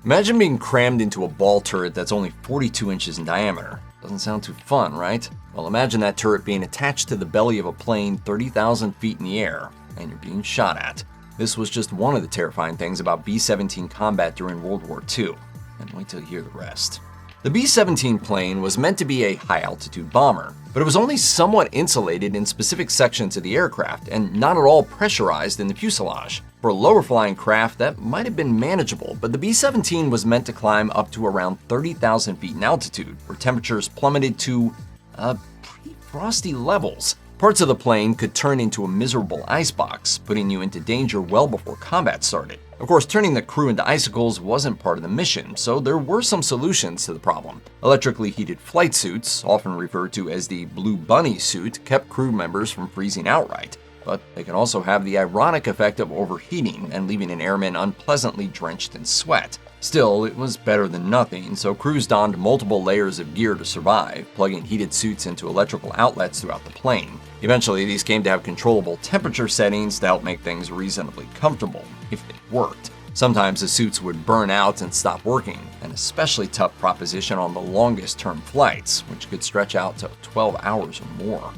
Imagine being crammed into a ball turret that's only 42 inches in diameter. Doesn't sound too fun, right? Well, imagine that turret being attached to the belly of a plane 30,000 feet in the air, and you're being shot at. This was just one of the terrifying things about B-17 combat during World War II. And wait till you hear the rest. The B-17 plane was meant to be a high-altitude bomber, but it was only somewhat insulated in specific sections of the aircraft and not at all pressurized in the fuselage. For a lower-flying craft, that might have been manageable, but the B-17 was meant to climb up to around 30,000 feet in altitude, where temperatures plummeted to pretty frosty levels. Parts of the plane could turn into a miserable icebox, putting you into danger well before combat started. Of course, turning the crew into icicles wasn't part of the mission, so there were some solutions to the problem. Electrically heated flight suits, often referred to as the Blue Bunny suit, kept crew members from freezing outright. But they can also have the ironic effect of overheating and leaving an airman unpleasantly drenched in sweat. Still, it was better than nothing, so crews donned multiple layers of gear to survive, plugging heated suits into electrical outlets throughout the plane. Eventually, these came to have controllable temperature settings to help make things reasonably comfortable, if they worked. Sometimes the suits would burn out and stop working, an especially tough proposition on the longest-term flights, which could stretch out to 12 hours or more.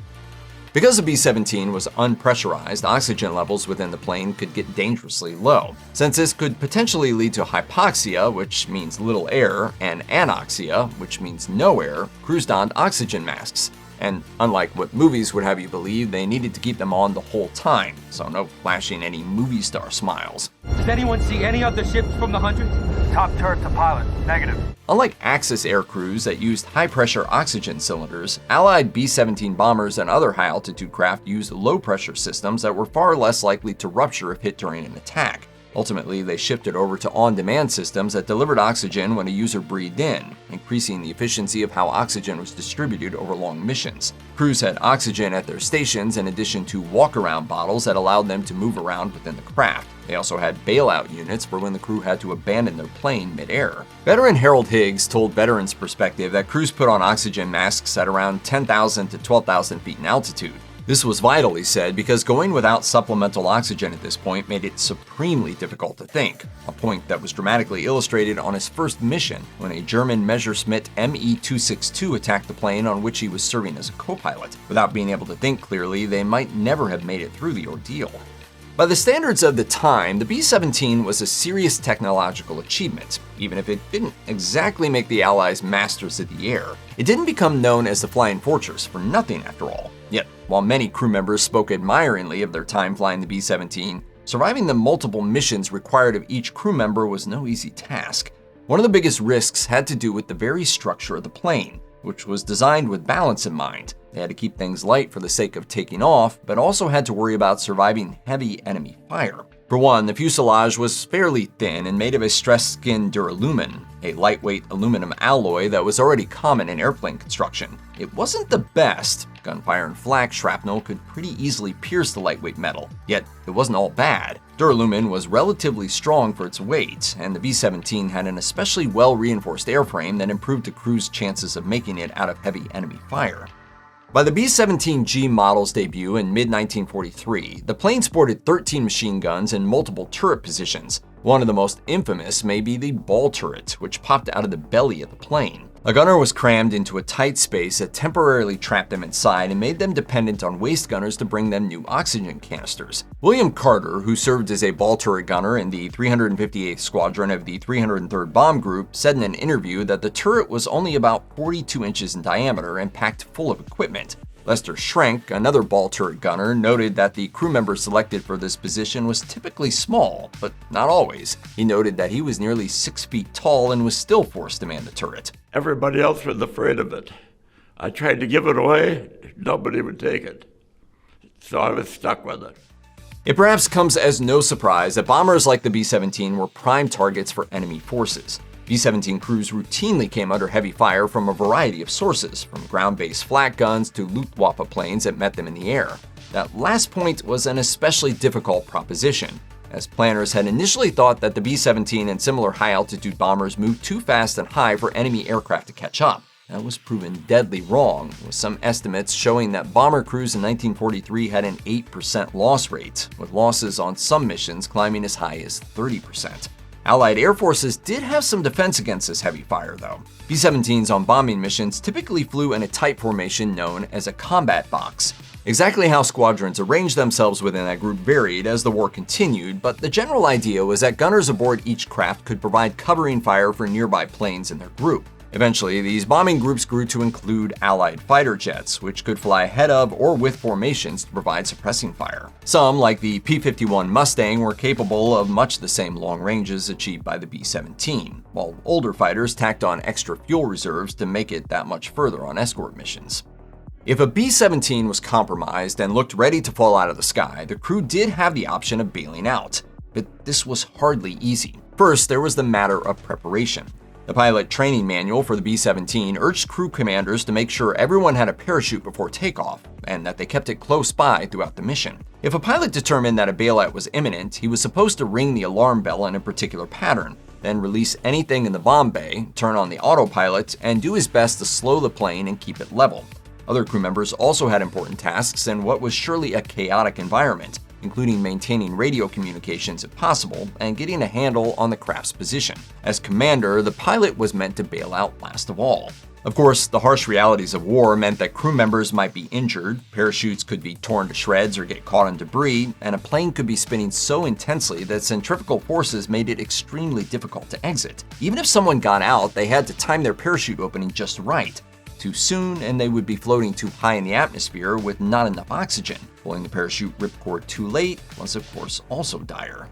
Because the B-17 was unpressurized, oxygen levels within the plane could get dangerously low. Since this could potentially lead to hypoxia, which means little air, and anoxia, which means no air, crews donned oxygen masks. And unlike what movies would have you believe, they needed to keep them on the whole time, so no flashing any movie star smiles. Does anyone see any other ships from the hundreds? Top turret to pilot. Negative. Unlike Axis air crews that used high-pressure oxygen cylinders, Allied B-17 bombers and other high-altitude craft used low-pressure systems that were far less likely to rupture if hit during an attack. Ultimately, they shifted over to on-demand systems that delivered oxygen when a user breathed in, increasing the efficiency of how oxygen was distributed over long missions. Crews had oxygen at their stations in addition to walk-around bottles that allowed them to move around within the craft. They also had bailout units for when the crew had to abandon their plane mid-air. Veteran Harold Higgs told Veterans Perspective that crews put on oxygen masks at around 10,000 to 12,000 feet in altitude. This was vital, he said, because going without supplemental oxygen at this point made it supremely difficult to think, a point that was dramatically illustrated on his first mission when a German Messerschmitt Me-262 attacked the plane on which he was serving as a co-pilot. Without being able to think clearly, they might never have made it through the ordeal. By the standards of the time, the B-17 was a serious technological achievement, even if it didn't exactly make the Allies masters of the air. It didn't become known as the Flying Fortress for nothing, after all. Yet, while many crew members spoke admiringly of their time flying the B-17, surviving the multiple missions required of each crew member was no easy task. One of the biggest risks had to do with the very structure of the plane, which was designed with balance in mind. They had to keep things light for the sake of taking off, but also had to worry about surviving heavy enemy fire. For one, the fuselage was fairly thin and made of a stressed skin duralumin, a lightweight aluminum alloy that was already common in airplane construction. It wasn't the best. Gunfire and flak shrapnel could pretty easily pierce the lightweight metal, yet it wasn't all bad. Duralumin was relatively strong for its weight, and the B-17 had an especially well-reinforced airframe that improved the crew's chances of making it out of heavy enemy fire. By the B-17G model's debut in mid-1943, the plane sported 13 machine guns in multiple turret positions. One of the most infamous may be the ball turret, which popped out of the belly of the plane. A gunner was crammed into a tight space that temporarily trapped them inside and made them dependent on waist gunners to bring them new oxygen canisters. William Carter, who served as a ball turret gunner in the 358th Squadron of the 303rd Bomb Group, said in an interview that the turret was only about 42 inches in diameter and packed full of equipment. Lester Schrenk, another ball turret gunner, noted that the crew member selected for this position was typically small, but not always. He noted that he was nearly 6 feet tall and was still forced to man the turret. Everybody else was afraid of it. I tried to give it away, nobody would take it. So I was stuck with it. It perhaps comes as no surprise that bombers like the B-17 were prime targets for enemy forces. B-17 crews routinely came under heavy fire from a variety of sources, from ground-based flak guns to Luftwaffe planes that met them in the air. That last point was an especially difficult proposition, as planners had initially thought that the B-17 and similar high-altitude bombers moved too fast and high for enemy aircraft to catch up. That was proven deadly wrong, with some estimates showing that bomber crews in 1943 had an 8% loss rate, with losses on some missions climbing as high as 30%. Allied air forces did have some defense against this heavy fire, though. B-17s on bombing missions typically flew in a tight formation known as a combat box. Exactly how squadrons arranged themselves within that group varied as the war continued, but the general idea was that gunners aboard each craft could provide covering fire for nearby planes in their group. Eventually, these bombing groups grew to include Allied fighter jets, which could fly ahead of or with formations to provide suppressing fire. Some, like the P-51 Mustang, were capable of much the same long ranges achieved by the B-17, while older fighters tacked on extra fuel reserves to make it that much further on escort missions. If a B-17 was compromised and looked ready to fall out of the sky, the crew did have the option of bailing out, but this was hardly easy. First, there was the matter of preparation. The pilot training manual for the B-17 urged crew commanders to make sure everyone had a parachute before takeoff, and that they kept it close by throughout the mission. If a pilot determined that a bailout was imminent, he was supposed to ring the alarm bell in a particular pattern, then release anything in the bomb bay, turn on the autopilot, and do his best to slow the plane and keep it level. Other crew members also had important tasks in what was surely a chaotic environment, including maintaining radio communications if possible and getting a handle on the craft's position. As commander, the pilot was meant to bail out last of all. Of course, the harsh realities of war meant that crew members might be injured, parachutes could be torn to shreds or get caught in debris, and a plane could be spinning so intensely that centrifugal forces made it extremely difficult to exit. Even if someone got out, they had to time their parachute opening just right. Too soon, and they would be floating too high in the atmosphere with not enough oxygen. Pulling the parachute ripcord too late was, of course, also dire.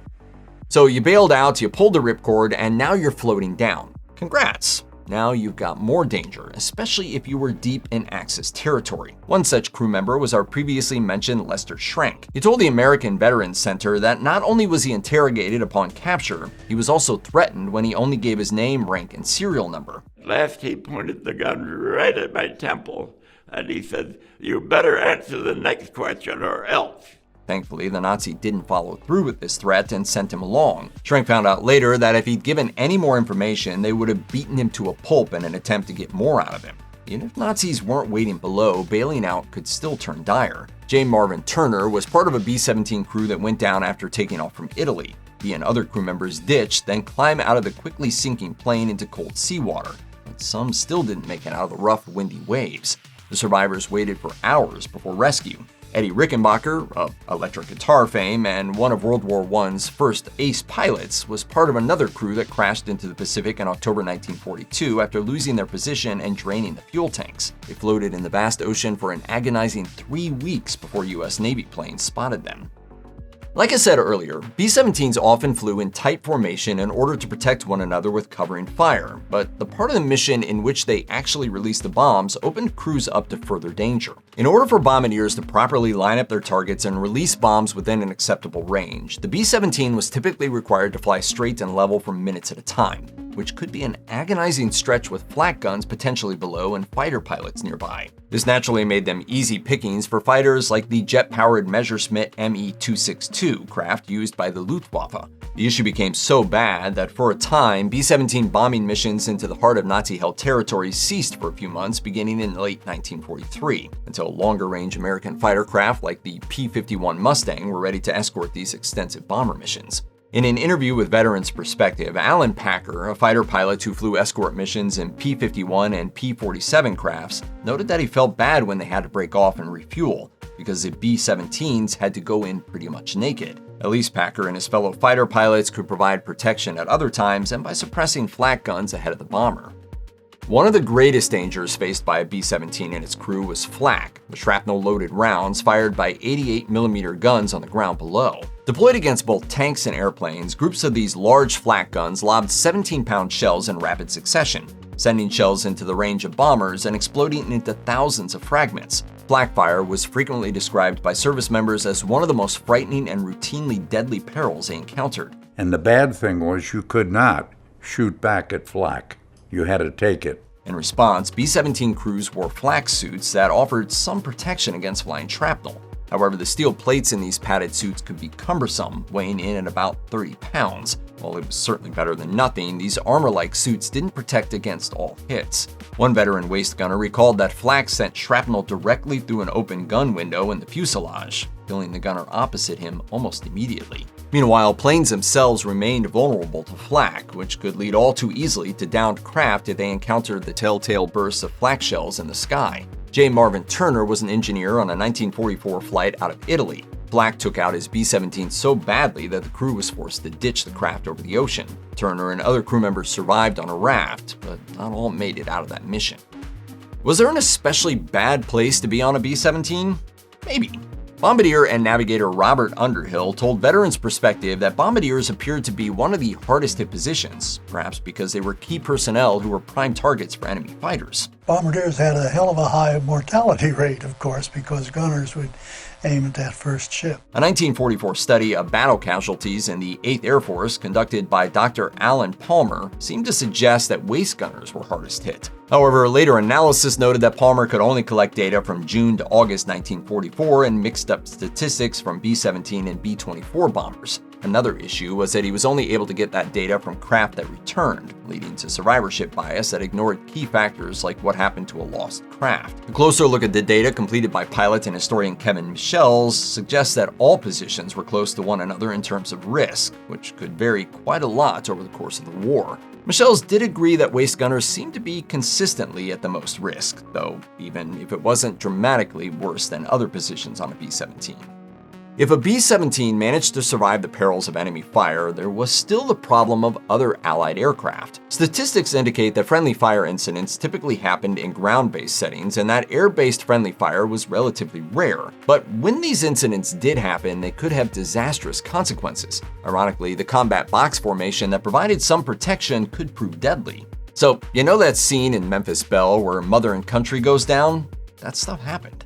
So you bailed out, you pulled the ripcord, and now you're floating down. Congrats! Now you've got more danger, especially if you were deep in Axis territory. One such crew member was our previously mentioned Lester Schrenk. He told the American Veterans Center that not only was he interrogated upon capture, he was also threatened when he only gave his name, rank, and serial number. Last he pointed the gun right at my temple, and he said, "You better answer the next question or else." Thankfully, the Nazi didn't follow through with this threat and sent him along. Schrenk found out later that if he'd given any more information, they would have beaten him to a pulp in an attempt to get more out of him. Even if Nazis weren't waiting below, bailing out could still turn dire. J. Marvin Turner was part of a B-17 crew that went down after taking off from Italy. He and other crew members ditched, then climbed out of the quickly sinking plane into cold seawater. But some still didn't make it out of the rough, windy waves. The survivors waited for hours before rescue. Eddie Rickenbacker, of electric guitar fame and one of World War I's first ace pilots, was part of another crew that crashed into the Pacific in October 1942 after losing their position and draining the fuel tanks. They floated in the vast ocean for an agonizing 3 weeks before U.S. Navy planes spotted them. Like I said earlier, B-17s often flew in tight formation in order to protect one another with covering fire, but the part of the mission in which they actually released the bombs opened crews up to further danger. In order for bombardiers to properly line up their targets and release bombs within an acceptable range, the B-17 was typically required to fly straight and level for minutes at a time, which could be an agonizing stretch with flak guns potentially below and fighter pilots nearby. This naturally made them easy pickings for fighters like the jet-powered Messerschmitt Me-262 craft used by the Luftwaffe. The issue became so bad that for a time, B-17 bombing missions into the heart of Nazi-held territory ceased for a few months beginning in late 1943, until longer-range American fighter craft like the P-51 Mustang were ready to escort these extensive bomber missions. In an interview with Veterans Perspective, Alan Packer, a fighter pilot who flew escort missions in P-51 and P-47 crafts, noted that he felt bad when they had to break off and refuel, because the B-17s had to go in pretty much naked. At least Packer and his fellow fighter pilots could provide protection at other times and by suppressing flak guns ahead of the bomber. One of the greatest dangers faced by a B-17 and its crew was flak, the shrapnel-loaded rounds fired by 88mm guns on the ground below. Deployed against both tanks and airplanes, groups of these large flak guns lobbed 17-pound shells in rapid succession, sending shells into the range of bombers and exploding into thousands of fragments. Flak fire was frequently described by service members as one of the most frightening and routinely deadly perils they encountered. And the bad thing was you could not shoot back at flak. You had to take it. In response, B-17 crews wore flak suits that offered some protection against flying shrapnel. However, the steel plates in these padded suits could be cumbersome, weighing in at about 30 pounds. While it was certainly better than nothing, these armor-like suits didn't protect against all hits. One veteran waist gunner recalled that flak sent shrapnel directly through an open gun window in the fuselage, killing the gunner opposite him almost immediately. Meanwhile, planes themselves remained vulnerable to flak, which could lead all too easily to downed craft if they encountered the telltale bursts of flak shells in the sky. J. Marvin Turner was an engineer on a 1944 flight out of Italy. Flak took out his B-17 so badly that the crew was forced to ditch the craft over the ocean. Turner and other crew members survived on a raft, but not all made it out of that mission. Was there an especially bad place to be on a B-17? Maybe. Bombardier and navigator Robert Underhill told Veterans Perspective that bombardiers appeared to be one of the hardest hit positions, perhaps because they were key personnel who were prime targets for enemy fighters. Bombardiers had a hell of a high mortality rate, of course, because gunners would aim at that first ship. A 1944 study of battle casualties in the 8th Air Force conducted by Dr. Alan Palmer seemed to suggest that waist gunners were hardest hit. However, later analysis noted that Palmer could only collect data from June to August 1944 and mixed up statistics from B-17 and B-24 bombers. Another issue was that he was only able to get that data from craft that returned, leading to survivorship bias that ignored key factors like what happened to a lost craft. A closer look at the data completed by pilot and historian Kevin Michels suggests that all positions were close to one another in terms of risk, which could vary quite a lot over the course of the war. Michels did agree that waist gunners seemed to be consistently at the most risk, though, even if it wasn't dramatically worse than other positions on a B-17. If a B-17 managed to survive the perils of enemy fire, there was still the problem of other Allied aircraft. Statistics indicate that friendly fire incidents typically happened in ground-based settings, and that air-based friendly fire was relatively rare. But when these incidents did happen, they could have disastrous consequences. Ironically, the combat box formation that provided some protection could prove deadly. So, you know that scene in Memphis Belle where Mother and Country goes down? That stuff happened.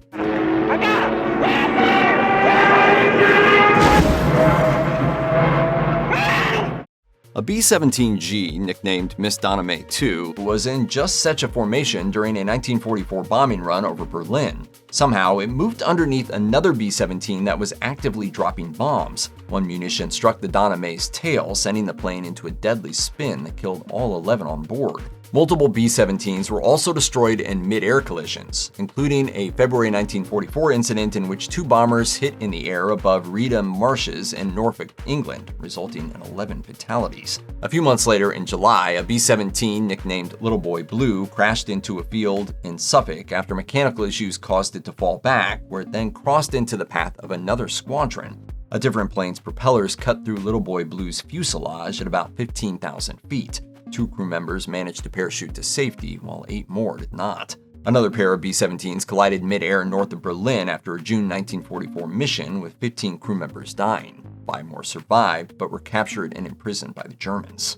A B-17G, nicknamed Miss Donna May II, was in just such a formation during a 1944 bombing run over Berlin. Somehow, it moved underneath another B-17 that was actively dropping bombs. One munition struck the Donna May's tail, sending the plane into a deadly spin that killed all 11 on board. Multiple B-17s were also destroyed in mid-air collisions, including a February 1944 incident in which two bombers hit in the air above Reedham Marshes in Norfolk, England, resulting in 11 fatalities. A few months later, in July, a B-17 nicknamed Little Boy Blue crashed into a field in Suffolk after mechanical issues caused it to fall back, where it then crossed into the path of another squadron. A different plane's propellers cut through Little Boy Blue's fuselage at about 15,000 feet. 2 crew members managed to parachute to safety, while 8 more did not. Another pair of B-17s collided mid-air north of Berlin after a June 1944 mission, with 15 crew members dying. 5 more survived, but were captured and imprisoned by the Germans.